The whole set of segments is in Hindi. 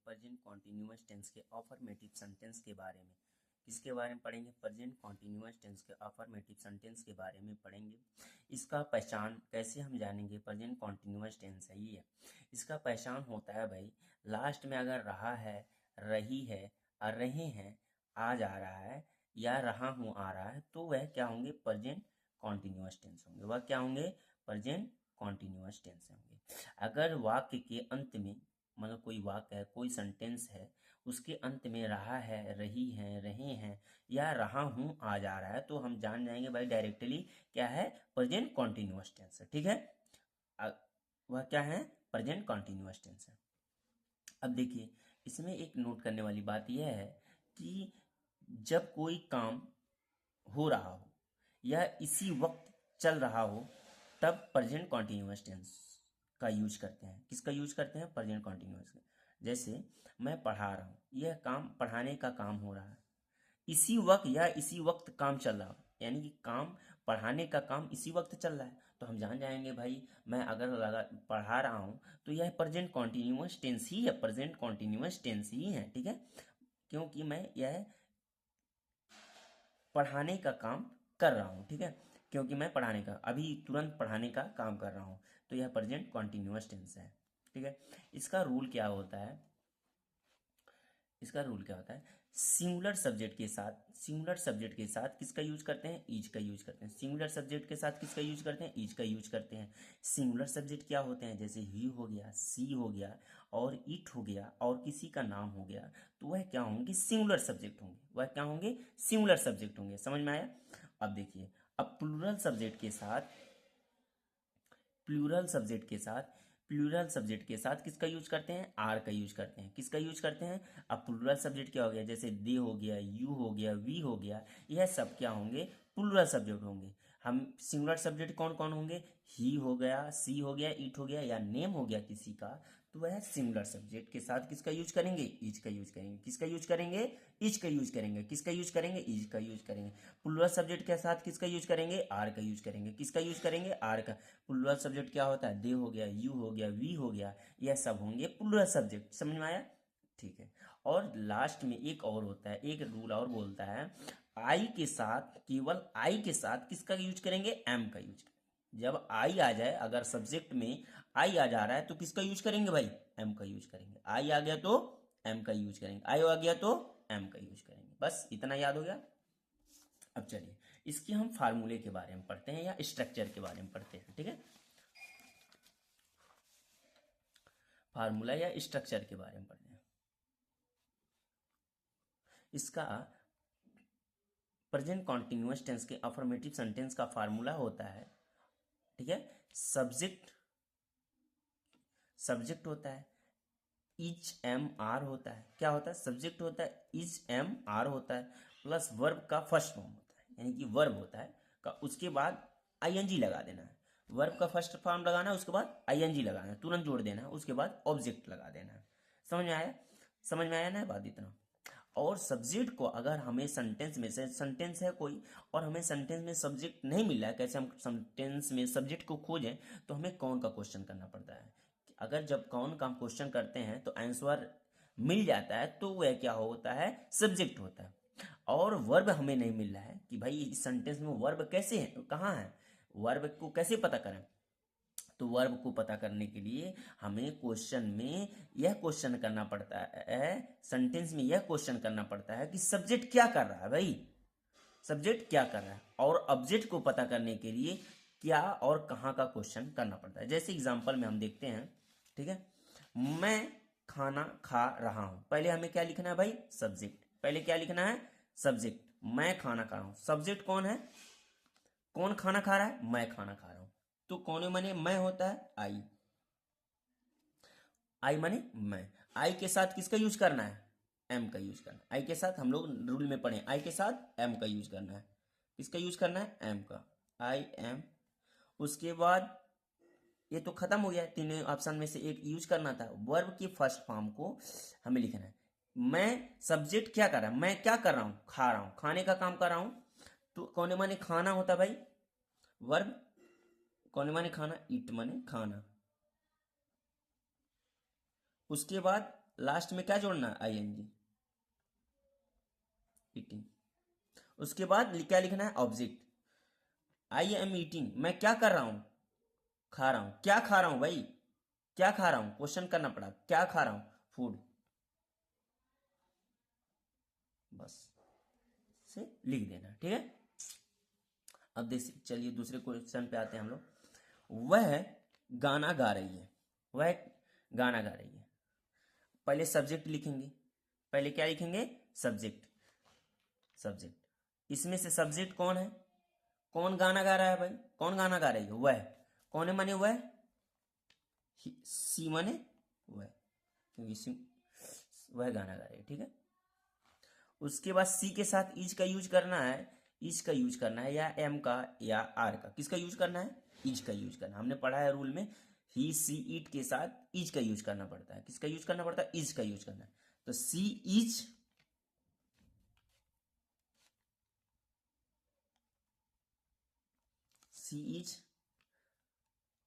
प्रेजेंट कॉन्टिन्यूअस टेंस के अफर्मेटिव सेंटेंस के बारे में। किसके बारे में पढ़ेंगे? प्रेजेंट कॉन्टिन्यूअस टेंस के अफर्मेटिव सेंटेंस के बारे में पढ़ेंगे। इसका पहचान कैसे हम जानेंगे? प्रेजेंट कॉन्टिन्यूअस टेंस है ये। इसका पहचान होता है भाई, लास्ट में अगर रहा है, रही है, रहे हैं आ जा रहा है या रहा हूँ आ रहा है, तो वह क्या होंगे? प्रेजेंट कॉन्टिन्यूअस टेंस होंगे। वह क्या होंगे? प्रेजेंट कॉन्टिन्यूअस टेंस होंगे। अगर वाक्य के अंत में, मतलब कोई वाक्य है, कोई सेंटेंस है, उसके अंत में रहा है, रही है, रहे हैं या रहा हूँ आ जा रहा है, तो हम जान जाएंगे भाई डायरेक्टली क्या है? प्रेजेंट कॉन्टिन्यूअस टेंस है। ठीक है, वह क्या है? प्रेजेंट कॉन्टिन्यूअस टेंस है। अब देखिए, इसमें एक नोट करने वाली बात यह है कि जब कोई काम हो रहा हो या इसी वक्त चल रहा हो, तब प्रेजेंट कॉन्टिन्यूअस टेंस का यूज करते हैं। किसका यूज करते हैं? प्रेजेंट कॉन्टिन्यूअस का। जैसे मैं पढ़ा रहा हूँ, यह काम पढ़ाने का काम हो रहा है, इसी वक्त या इसी वक्त काम चल रहा हो, यानी कि काम पढ़ाने का काम इसी वक्त चल रहा है, तो हम जान जाएंगे भाई मैं अगर लगा पढ़ा रहा हूँ तो यह प्रेजेंट कॉन्टिन्यूअस टेंस ही है, प्रेजेंट कॉन्टिन्यूअस टेंस ही है। ठीक है, क्योंकि मैं यह पढ़ाने का काम कर रहा हूँ। ठीक है, क्योंकि मैं पढ़ाने का अभी तुरंत पढ़ाने का काम कर रहा हूँ, तो यह प्रेजेंट कॉन्टिन्यूअस टेंस है। ठीक है, इसका रूल क्या होता है? इसका रूल क्या होता है? सिंगुलर सब्जेक्ट के साथ, सिंगुलर सब्जेक्ट के साथ किसका यूज करते हैं? इज का यूज करते हैं। सिंगुलर सब्जेक्ट के साथ किसका यूज करते हैं? इज का यूज करते हैं। सिंगुलर सब्जेक्ट क्या होते हैं? जैसे ही हो गया, सी हो गया और इट हो गया और किसी का नाम हो गया, तो वह क्या होंगे? सिंगुलर सब्जेक्ट होंगे। वह क्या होंगे? सिंगुलर सब्जेक्ट होंगे। समझ में आया? अब देखिए, अब प्लूरल सब्जेक्ट के साथ, प्लूरल सब्जेक्ट के साथ, प्लूरल सब्जेक्ट के साथ किसका यूज करते हैं? आर का यूज करते हैं। किसका यूज करते हैं? अब प्लूरल सब्जेक्ट क्या हो गया? जैसे दे हो गया, यू हो गया, वी हो गया, यह सब क्या होंगे? प्लूरल सब्जेक्ट होंगे। हम सिंगुलर सब्जेक्ट कौन कौन होंगे? ही हो गया, सी हो गया, इट हो गया या नेम हो गया किसी का, तो वह सिंगुलर सब्जेक्ट के साथ किसका यूज करेंगे? इज का यूज करेंगे। किसका यूज करेंगे? इज का यूज करेंगे। किसका यूज करेंगे? इज का यूज करेंगे। प्लूरल सब्जेक्ट के साथ किसका यूज करेंगे? आर का यूज करेंगे। किसका यूज करेंगे? आर का। प्लूरल सब्जेक्ट क्या होता है? दे हो गया, यू हो गया, वी हो गया, यह सब होंगे प्लूरल सब्जेक्ट। समझ में आया? ठीक है, और लास्ट में एक और होता है, एक रूल और बोलता है, आई के साथ, केवल आई के साथ किसका यूज करेंगे? एम का यूज करेंगे। जब आई आ जाए, अगर सब्जेक्ट में आई आ जा रहा है, तो किसका यूज करेंगे भाई? एम का यूज करेंगे। आई आ गया तो एम का यूज करेंगे, आई आ गया तो एम का यूज करेंगे। बस इतना याद हो गया। अब चलिए, इसके हम फार्मूले के बारे में पढ़ते हैं या स्ट्रक्चर के बारे में पढ़ते हैं। ठीक है, फार्मूला या स्ट्रक्चर के बारे में पढ़ते हैं। इसका प्रेजेंट कॉन्टिन्यूअस टेंस के अफर्मेटिव सेंटेंस का फार्मूला होता है, ठीक है, सब्जेक्ट, सब्जेक्ट होता है, इज एम आर होता है। क्या होता है? सब्जेक्ट होता है, इज एम आर होता है, प्लस वर्ब का फर्स्ट फॉर्म होता है, यानी कि वर्ब होता है का, उसके बाद आईएनजी लगा देना है। वर्ब का फर्स्ट फॉर्म लगाना है, उसके बाद आईएनजी लगाना है, तुरंत जोड़ देना है, उसके बाद ऑब्जेक्ट लगा देना है। समझ में आया? समझ में आया ना बात? इतना। और सब्जेक्ट को अगर हमें सेंटेंस में से, सेंटेंस है कोई और हमें सेंटेंस में सब्जेक्ट नहीं मिल रहा है, कैसे हम सेंटेंस में सब्जेक्ट को खोजें, तो हमें कौन का क्वेश्चन करना पड़ता है। अगर जब कौन का हम क्वेश्चन करते हैं तो आंसर मिल जाता है, तो वह क्या होता है? सब्जेक्ट होता है। और वर्ब हमें नहीं मिल रहा है कि भाई इस सेंटेंस में वर्ब कैसे है, कहाँ है, वर्ब को कैसे पता करें, तो वर्ब को पता करने के लिए हमें क्वेश्चन में यह क्वेश्चन करना पड़ता है, सेंटेंस में यह क्वेश्चन करना पड़ता है कि सब्जेक्ट क्या कर रहा है भाई, सब्जेक्ट क्या कर रहा है, और ऑब्जेक्ट को पता करने के लिए क्या और कहाँ का क्वेश्चन करना पड़ता है। जैसे एग्जांपल में हम देखते हैं, ठीक है, मैं खाना खा रहा हूं, पहले हमें क्या लिखना है भाई? सब्जेक्ट। पहले क्या लिखना है? सब्जेक्ट। मैं खाना खा रहा हूं, सब्जेक्ट कौन है? कौन खाना खा रहा है? मैं खाना खा रहा हूं। तो कौन माने मैं होता है? आई। आई माने मैं। आई के साथ किसका यूज करना है? एम का यूज करना है। आई के साथ हम लोग रूल में पढ़े, आई के साथ एम का यूज करना है। किसका यूज करना है? एम का। I am. उसके बाद ये तो खत्म हो गया, तीनों ऑप्शन में से एक यूज करना था। वर्ब की फर्स्ट फॉर्म को हमें लिखना है। मैं, सब्जेक्ट क्या कर रहा है? मैं क्या कर रहा हूं? खा रहा हूं, खाने का काम कर रहा हूं, तो कौन माने खाना होता भाई? वर्ब। कौन माने खाना? इट माने खाना। उसके बाद लास्ट में क्या जोड़ना है, आईएनजी, ईटिंग। उसके बाद क्या लिखना है, ऑब्जेक्ट। आई एम ईटिंग, मैं क्या कर रहा हूं, खा रहा हूं। क्या खा रहा हूं भाई, क्या खा रहा हूं, क्वेश्चन करना पड़ा, क्या खा रहा हूं, फूड। बस से लिख देना, ठीक है। अब देख चलिए दूसरे क्वेश्चन पे आते हैं हम लोग। वह गाना गा रही है, वह गाना गा रही है। पहले सब्जेक्ट लिखेंगे, पहले क्या लिखेंगे, सब्जेक्ट। सब्जेक्ट, इसमें से सब्जेक्ट कौन है, कौन गाना गा रहा है भाई, कौन गाना गा रही है, वह। कौन है माने वह, सी माने वह, क्योंकि सी वह गाना गा रही है, ठीक है। उसके बाद सी के साथ इज का यूज करना है, इज का यूज करना है, या एम का या आर का, किसका यूज करना है, इज का यूज करना। हमने पढ़ा है रूल में, ही सी इट के साथ इज का यूज करना पड़ता है। किसका यूज करना पड़ता है, इज का यूज करना है। तो सी इज, सी इज,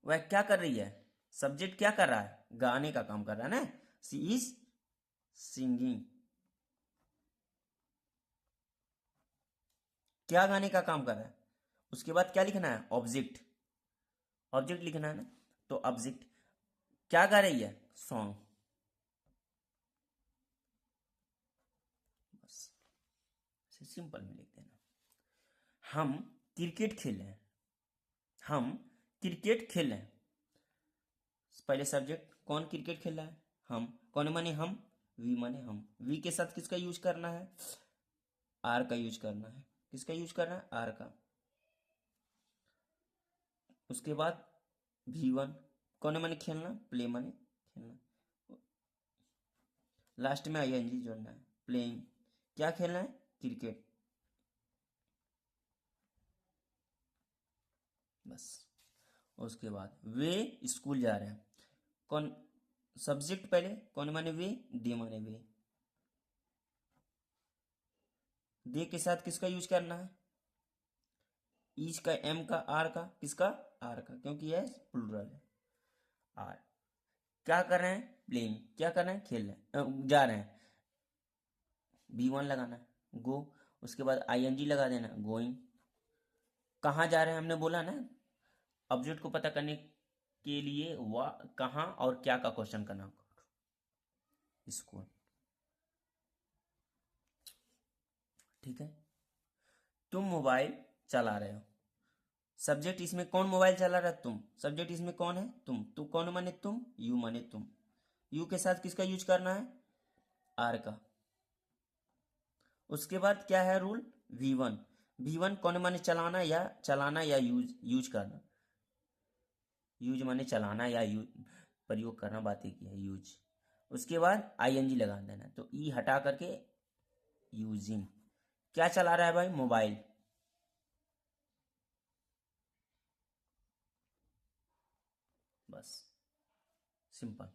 वह क्या कर रही है, सब्जेक्ट क्या कर रहा है, गाने का काम कर रहा है ना, सी इज सिंगिंग, क्या गाने का काम कर रहा है। उसके बाद क्या लिखना है, ऑब्जेक्ट, ऑब्जेक्ट लिखना है ना। तो ऑब्जेक्ट क्या गा रही है, सॉन्ग। बस सिंपल में लिख देना। हम क्रिकेट खेले, हम क्रिकेट खेले। पहले सब्जेक्ट, कौन क्रिकेट खेल रहा है, हम। कौन माने हम, वी माने हम। वी के साथ किसका यूज करना है, आर का यूज करना है। किसका यूज करना है, आर का। उसके बाद V1, कौन माने खेलना, प्ले माने खेलना। लास्ट में आईएनजी जोड़ना है, प्लेइंग, क्या खेलना है, क्रिकेट। बस। उसके बाद वे स्कूल जा रहे हैं, कौन, सब्जेक्ट पहले, कौन माने वे, दे माने वे। दे के साथ किसका यूज करना है, ईच का, एम का, आर का, किसका, आर का, क्योंकि यह प्लूरल है, आर। क्या कर रहे हैं, प्लेइंग, क्या कर रहे हैं, खेल रहे हैं, जा रहे हैं, V1 लगाना है, गो। उसके बाद आईएनजी लगा देना, गोइंग। कहाँ जा रहे हैं हमने बोला ना, ऑब्जेक्ट को पता करने के लिए वह कहाँ और क्या का क्वेश्चन करना, स्कूल, ठीक है। तुम मोबाइल चला रहे हो, सब्जेक्ट इसमें कौन मोबाइल चला रहा है, तुम। सब्जेक्ट इसमें कौन है, तुम। तू कौन माने तुम, यू माने तुम। यू के साथ किसका यूज करना है, आर का। उसके बाद क्या है रूल, V1। V1 कौन माने चलाना, या यूज, यूज करना। यूज माने चलाना या यूज, प्रयोग करना, बातें की है, यूज। उसके बाद आईएनजी लगा देना, तो ई हटा करके यूजिंग। क्या चला रहा है भाई, मोबाइल। बस सिंपल।